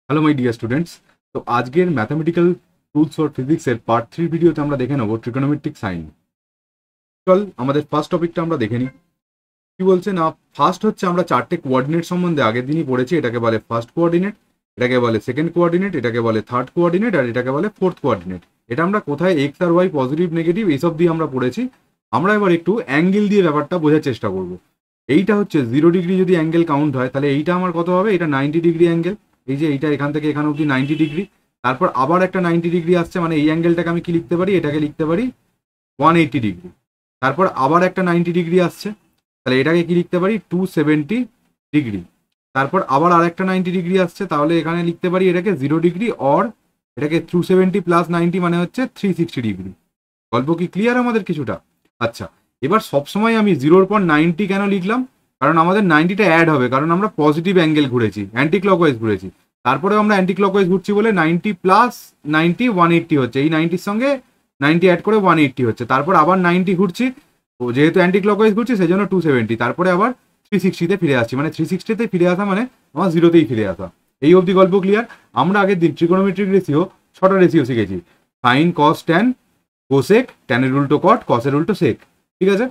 Hello my dear students. তো আজকের mathematical tools for ফিজিক্সের পার্ট 3 ভিডিওতে আমরা দেখে নেব ট্রিগোনোমেট্রিক সাইন। চল আমাদের ফার্স্ট টপিকটা আমরা দেখে নিই। কি বলছে না, ফার্স্ট হচ্ছে আমরা চারটে কোঅর্ডিনেট সম্বন্ধে আগের দিনই পড়েছি। এটাকে বলে ফার্স্ট কোঅর্ডিনেট, এটাকে বলে সেকেন্ড কোঅর্ডিনেট, এটাকে বলে থার্ড কোঅর্ডিনেট, আর এটাকে বলে ফোর্থ কোঅর্ডিনেট। এটা আমরা কোথায় এক্স আর ওয়াই পজিটিভ নেগেটিভ এইসব দিয়ে আমরা পড়েছি। আমরা এবার একটু অ্যাঙ্গেল দিয়ে ব্যাপারটা বোঝার চেষ্টা করব। এইটা হচ্ছে 0 ডিগ্রি যদি অ্যাঙ্গেল কাউন্ট হয়, তাহলে এইটা আমার কত হবে? এটা 90 ডিগ্রি অ্যাঙ্গেল। এই যে এইটা এখান থেকে এখানে অবধি 90 ডিগ্রি, তারপর আবার একটা 90 ডিগ্রি আসছে, মানে এই অ্যাঙ্গেলটাকে আমি কি লিখতে পারি? এটাকে লিখতে পারি 180 ডিগ্রি। তারপর আবার একটা 90 ডিগ্রি আসছে, তাহলে এটাকে কি লিখতে পারি? 270 ডিগ্রি। তারপর আবার আরেকটা 90 ডিগ্রি আসছে, তাহলে এখানে লিখতে পারি এটাকে 0 ডিগ্রি, অর এটাকে 270 প্লাস 90 মানে হচ্ছে 360 ডিগ্রি। গল্প কি ক্লিয়ার আমাদের কিছুটা? আচ্ছা, এবার সবসময় আমি 0-র পর 90 কেন লিখলাম? কারণ আমাদের 90টা অ্যাড হবে, কারণ আমরা পজিটিভ অ্যাঙ্গেল ঘুরেছি, অ্যান্টি ক্লকওয়াইজ ঘুরেছি। তারপরে আমরা অ্যান্টি ক্লকওয়াইজ ঘুরছি বলে 90 প্লাস 90 180 হচ্ছে, এই 90-র সঙ্গে 90 অ্যাড করে 180 হচ্ছে। তারপর আবার 90 ঘুরছি, ও যেহেতু অ্যান্টি ক্লকওয়াইজ ঘুরছি সেই জন্য 270। তারপরে আবার 360-তে ফিরে আসছি, মানে 360-তে ফিরে আসা মানে আমার 0-তেই ফিরে আসা। এই অবধি গল্প ক্লিয়ার। আমরা আগের দিন ট্রিগোনোমেট্রিক রেশিও, 6টা রেশিও শিখেছি: সাইন, কস, ট্যান, কোসেক, ট্যানের উল্টো কট, কসের উল্টো সেক। ঠিক আছে,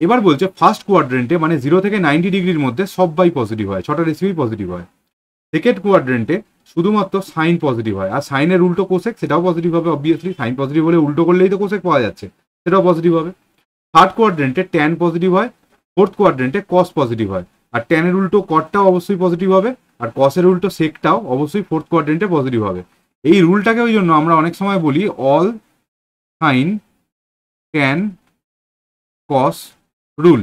এবার বলছে ফার্স্ট কোয়াড্রেন্টে মানে 0 থেকে 90 ডিগ্রির মধ্যে সবাই পজিটিভ হয়, 6টা রেশিওই পজিটিভ হয়। সেকেন্ড কোয়াড্রেন্টে শুধুমাত্র সাইন পজিটিভ হয়, আর সাইনের উল্টো কোসেক সেটাও পজিটিভ হবে। অবভিয়াসলি সাইন পজিটিভ হলে উল্টো করলেই তো কোসেক পাওয়া যাচ্ছে, সেটাও পজিটিভ হবে। থার্ড কোয়াড্রেন্টে ট্যান পজিটিভ হয়, ফোর্থ কোয়াড্রেন্টে কস পজিটিভ হয়, আর ট্যানের উল্টো কটটাও অবশ্যই পজিটিভ হবে, আর কসের উল্টো সেকটাও অবশ্যই ফোর্থ কোয়াড্রেন্টে পজিটিভ হবে। এই রুলটাকে ওই জন্য আমরা অনেক সময় বলি অল সাইন ট্যান কস রুল।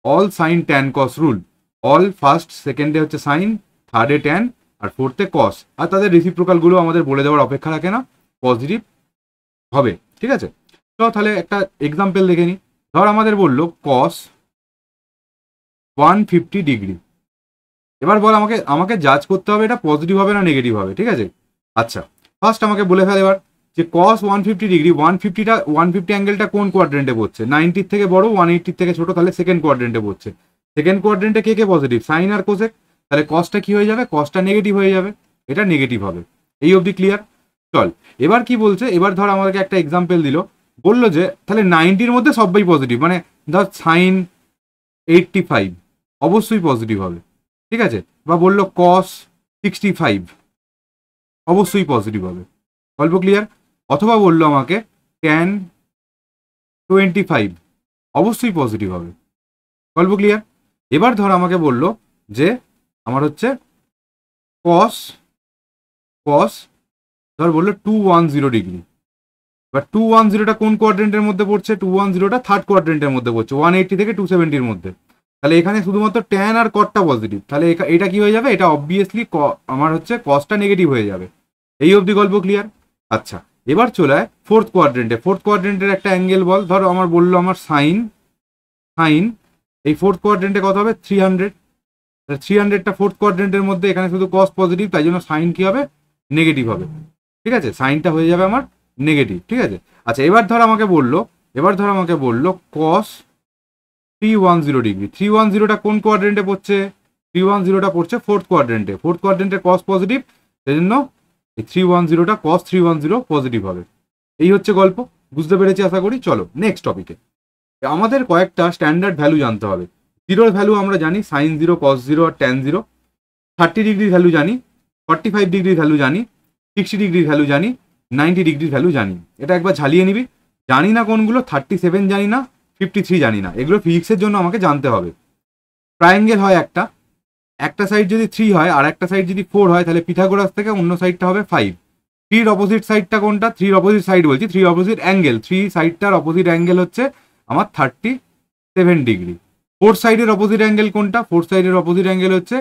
অল সাইন ট্যান কস রুল। অল ফার্স্ট সেকেন্ডে হচ্ছে সাইন, থার্ডে ট্যান, আর ফোর্থে কস। আর তাদের রেসিপ্রোকাল গুলো আমাদের বলে দেওয়ার অপেক্ষা রাখে না, পজিটিভ হবে। ঠিক আছে, তো তাহলে একটা এক্সাম্পল দেখে নিই। ধর আমাদের বললো কস 150 ডিগ্রি। এবার বল আমাকে আমাকে জাজ করতে হবে এটা পজিটিভ হবে না নেগেটিভ হবে। ঠিক আছে, আচ্ছা ফার্স্ট আমাকে বলে ফেল এবার যে কস 150 ডিগ্রি, 150 অ্যাঙ্গেলটা কোন কোয়াড্রেন্টে পড়ছে? 90-র থেকে বড়, 180-র থেকে ছোট, তাহলে সেকেন্ড কোয়াড্রেন্টে পড়ছে। সেকেন্ড কোয়াড্রেন্টে কে কে পজিটিভ? সাইন আর কোসেক। তাহলে কসটা কি হয়ে যাবে? কসটা নেগেটিভ হয়ে যাবে, এটা নেগেটিভ হবে। এই অবধি ক্লিয়ার? চল এবার কি বলছে, এবার ধর আমাদেরকে একটা এক্সাম্পল দিল, বললো যে তাহলে 90-র মধ্যে সবাই পজিটিভ, মানে ধর সাইন 85 অবশ্যই পজিটিভ হবে। ঠিক আছে, বা বললো কস 65 অবশ্যই পজিটিভ হবে। গল্প ক্লিয়ার? অথবা বললো আমাকে ট্যান 25 অবশ্যই পজিটিভ হবে। গল্প ক্লিয়ার? এবার ধর আমাকে বললো যে আমার হচ্ছে কস কস ধর বললো 210 ডিগ্রি। এবার 210টা কোন কোয়াড্রেন্টের মধ্যে পড়ছে? 210টা থার্ড কোয়াড্রেন্টের মধ্যে পড়ছে, 180 থেকে 270-র মধ্যে। তাহলে এখানে শুধুমাত্র ট্যান আর কটটা পজিটিভ, তাহলে এটা কি হয়ে যাবে? এটা অবভিয়াসলি আমার হচ্ছে কসটা নেগেটিভ হয়ে যাবে। এই অবধি গল্প ক্লিয়ার? আচ্ছা, এবার চলে আয় ফোর্থ কোয়াড্রেন্টে। ফোর্থ কোয়াড্রেন্টের একটা অ্যাঙ্গেল বল। ধর আমার বললো আমার সাইন সাইন এই ফোর্থ কোয়াড্রেন্টে কত হবে? 300। 300টা ফোর্থ কোয়াড্রেন্টের মধ্যে, এখানে শুধু কস পজিটিভ, তাই জন্য সাইন কি হবে? নেগেটিভ হবে। ঠিক আছে, সাইনটা হয়ে যাবে আমার নেগেটিভ। ঠিক আছে, আচ্ছা এবার ধর আমাকে বললো কস 310 ডিগ্রি। 310টা কোন কোয়াড্রেন্টে পড়ছে? 310টা পড়ছে ফোর্থ কোয়াড্রেন্টে। ফোর্থ কোয়াড্রেন্টে কস পজিটিভ, সেই জন্য এই 310টা কস 310 পজিটিভ হবে। এই হচ্ছে গল্প, বুঝতে পেরেছি আশা করি। চলো নেক্সট টপিকে। আমাদের কয়েকটা স্ট্যান্ডার্ড ভ্যালু জানতে হবে। 0-র ভ্যালু আমরা জানি সাইন 0, কস 0 আর ট্যান 0। 30 ডিগ্রির ভ্যালু জানি, 45 ডিগ্রির ভ্যালু জানি, 60 ডিগ্রির ভ্যালু জানি, 90 ডিগ্রির ভ্যালু জানি। এটা একবার ঝালিয়ে নিবি। জানি না কোনগুলো? 37 জানি না, 53 জানি না। এগুলো ফিজিক্সের জন্য আমাকে জানতে হবে। ট্রায়াঙ্গেল হয় একটা সাইড যদি 3 হয় আর একটা সাইড যদি 4 হয়, তাহলে পিথাগোরাস থেকে অন্য সাইডটা হবে 5। 3-র অপোজিট সাইডটা কোনটা? 3-র অপোজিট সাইড বলছি, 3 অপোজিট অ্যাঙ্গেল, 3 সাইডটার অপোজিট অ্যাঙ্গেল হচ্ছে আমার 37 ডিগ্রি। 4 সাইডের অপোজিট অ্যাঙ্গেল কোনটা? 4 সাইডের অপোজিট অ্যাঙ্গেল হচ্ছে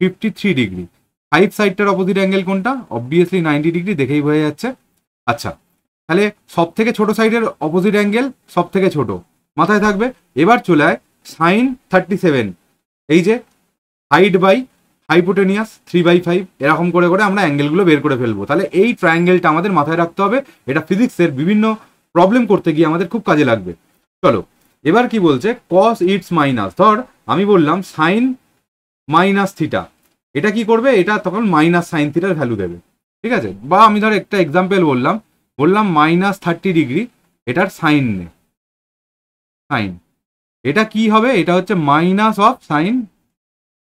53 ডিগ্রি। 5 সাইডটার অপোজিট অ্যাঙ্গেল কোনটা? অবভিয়াসলি 90 ডিগ্রি, দেখেই বোঝা যাচ্ছে। আচ্ছা, তাহলে সব থেকে ছোট সাইডের অপোজিট অ্যাঙ্গেল সব থেকে ছোট, মাথায় থাকবে। এবার চলে আয় সাইন 37, এই যে হাইট বাই হাইপোটেনিয়াস 3/5, এরকম করে করে আমরা অ্যাঙ্গেলগুলো বের করে ফেলবো। তাহলে এই ট্রায়াঙ্গেলটা আমাদের মাথায় রাখতে হবে, এটা ফিজিক্সের বিভিন্ন প্রবলেম করতে গিয়ে আমাদের খুব কাজে লাগবে। চলো এবার কি বলছে, কস ইটস মাইনাস। ধর আমি বললাম সাইন মাইনাস থিটা, এটা কি করবে, এটা তখন মাইনাস সাইন থিটার ভ্যালু দেবে, ঠিক আছে। বা আমি ধর একটা এক্সাম্পল বললাম -30°, এটার সাইন নে, সাইন, এটা কি হবে, এটা হচ্ছে মাইনাস অফ সাইন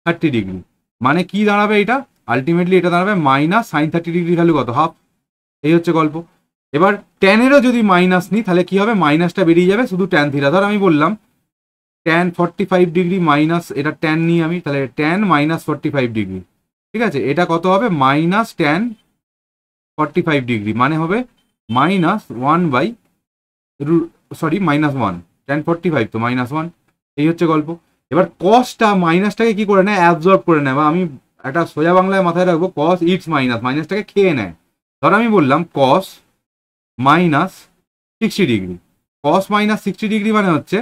30°, মানে কি দাঁড়াবে এটা, আলটিমেটলি এটা দাঁড়াবে মাইনাস সাইন 30° ভ্যালু কত, হাফ। এই হচ্ছে গল্প। এবার ট্যানেরও যদি মাইনাস নিই তাহলে কি হবে, মাইনাসটা বেরিয়ে যাবে, শুধু ট্যান থিটা। ধর আমি বললাম ট্যান 45° মাইনাস, এটা ট্যান নিই আমি, তাহলে ট্যান -45°, ঠিক আছে। এটা কত হবে, মাইনাস ট্যান 45°, মানে হবে -1 -1, ট্যান 45 তো -1। এই হচ্ছে গল্প। এবার কসটা মাইনাসটাকে কি করে নেয়, অ্যাবজর্ব করে নেয়, বা আমি একটা সোজা বাংলায় মাথায় রাখবো, কস ইটস মাইনাস, মাইনাসটাকে খেয়ে নেয়। ধর আমি বললাম কস -60°, কস -60° মানে হচ্ছে,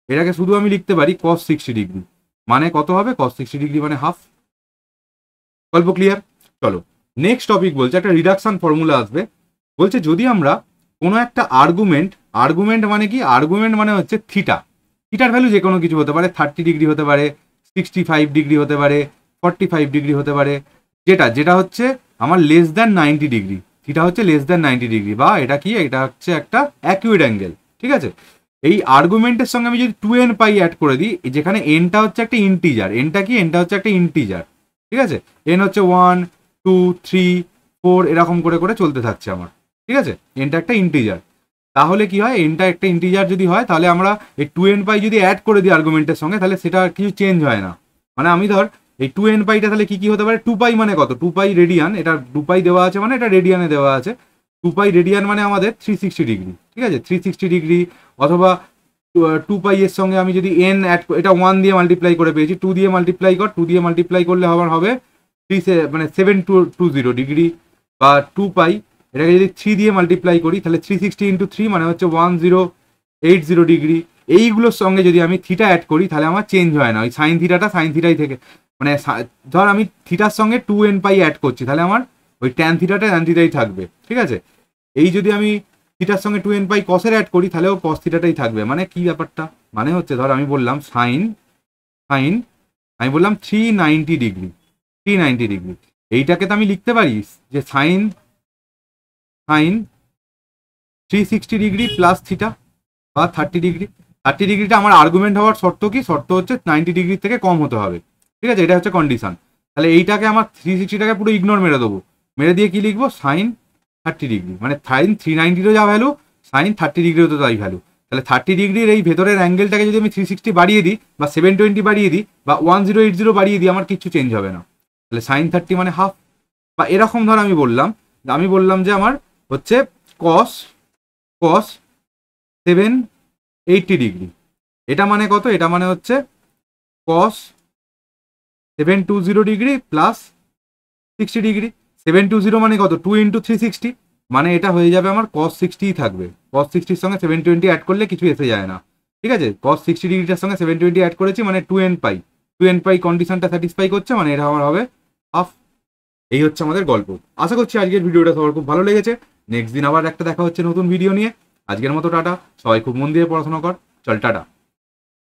এটাকে শুধু আমি লিখতে পারি cos 60°, মানে কত হবে, cos 60° মানে হাফ। গল্প ক্লিয়ার। চলো নেক্সট টপিক বলছে, একটা রিডাকশন ফর্মুলা আসবে। বলছে যদি আমরা কোনো একটা আর্গুমেন্ট মানে কি, আর্গুমেন্ট মানে হচ্ছে থিটার ভ্যালু যে কোনো কিছু হতে পারে, 30° হতে পারে, 65° হতে পারে, 45° হতে পারে, যেটা হচ্ছে আমার লেস দ্যান 90°, থিটা হচ্ছে লেস দ্যান 90°, বা এটা কি, এটা হচ্ছে একটা অ্যাকিউট অ্যাঙ্গেল, ঠিক আছে। এই আর্গুমেন্টের সঙ্গে আমি যদি 2n পাই অ্যাড করে দিই, যেখানে এনটা হচ্ছে একটা ইন্টিজার, এনটা হচ্ছে একটা ইন্টিজার, ঠিক আছে। এন হচ্ছে 1 2 3 4 এরকম করে করে চলতে থাকছে আমার, ঠিক আছে। এনটা একটা ইন্টিজার, তাহলে কি হয়, এনটা একটা ইন্টিজার যদি হয়, তাহলে আমরা এই 2n পাই যদি অ্যাড করে দিই আর্গুমেন্টের সঙ্গে, তাহলে সেটা কিছু চেঞ্জ হয় না। মানে আমি ধর এই 2n পাইটা তাহলে কি হতে পারে, 2 পাই মানে কত, 2 পাই রেডিয়ান, এটা 2 পাই দেওয়া আছে মানে এটা রেডিয়ানে দেওয়া আছে, 2 পাই রেডিয়ান মানে আমাদের 360°, ঠিক আছে, 360°। অথবা 2 পাই এর সঙ্গে আমি যদি n অ্যাড, এটা 1 দিয়ে মাল্টিপ্লাই করে পেয়েছি, 2 দিয়ে মাল্টিপ্লাই কর, 2 দিয়ে মাল্টিপ্লাই করলে আমার হবে 7220°, বা 2 পাই, এটাকে যদি 3 দিয়ে মাল্টিপ্লাই করি তাহলে 360 × 3 মানে হচ্ছে 1080°। এইগুলোর সঙ্গে যদি আমি থিটা অ্যাড করি তাহলে আমার চেঞ্জ হয় না, ওই সাইন থিটাটা সাইন থিটাই থেকে, মানে ধর আমি থিটার সঙ্গে 2n পাই অ্যাড করছি, তাহলে আমার ওই ট্যান থিটাটা ট্যান থিটাই থাকবে, ঠিক আছে। এই যদি আমি থিটার সঙ্গে 2n পাই কসের অ্যাড করি তাহলেও কস থিটাটাই থাকবে। মানে কি ব্যাপারটা, মানে হচ্ছে ধর আমি বললাম সাইন আমি বললাম 390°, এইটাকে তো আমি লিখতে পারি যে সাইন 360° প্লাস থিটা বা 30°টা আমার আর্গুমেন্ট হওয়ার শর্ত কি, শর্ত হচ্ছে 90° থেকে কম হতে হবে, ঠিক আছে, এটা হচ্ছে কন্ডিশন। তাহলে এইটাকে আমার 360টাকে পুরো ইগনোর মেরে দেবো, মেরে দিয়ে কি লিখবো, সাইন 30°, মানে সাইন 390'রও যা ভ্যালু, সাইন 30°ও তো তাই ভ্যালু। তাহলে 30°-র এই ভেতরের অ্যাঙ্গেলটাকে যদি আমি 360 বাড়িয়ে দিই, বা 720 বাড়িয়ে দিই, বা 1080 বাড়িয়ে দিই, আমার কিছু চেঞ্জ হবে না। তাহলে সাইন 30 মানে হাফ। বা এরকম ধর আমি বললাম যে আমার হচ্ছে কস 780°, এটা মানে কত, এটা মানে হচ্ছে cos 720° প্লাস 60°। 720 মানে কত, 2 × 360, মানে এটা হয়ে যাবে আমার cos 60 থাকবে, cos 60 এর সঙ্গে 720 অ্যাড করলে কিছু এসে যায় না, ঠিক আছে। cos 60°টার সঙ্গে 720 অ্যাড করেছি মানে 2n পাই কন্ডিশনটা স্যাটিসফাই করছে, মানে এটা আমার হবে হাফ। এই হচ্ছে আমাদের গল্প। আশা করছি আজকের ভিডিওটা সবার খুব ভালো লেগেছে। নেক্সট দিন আবার একটা দেখা হচ্ছে নতুন ভিডিও নিয়ে। আজকের মতো টাটা, সবাই খুব মন দিয়ে পড়াশোনা কর, চল টাটা।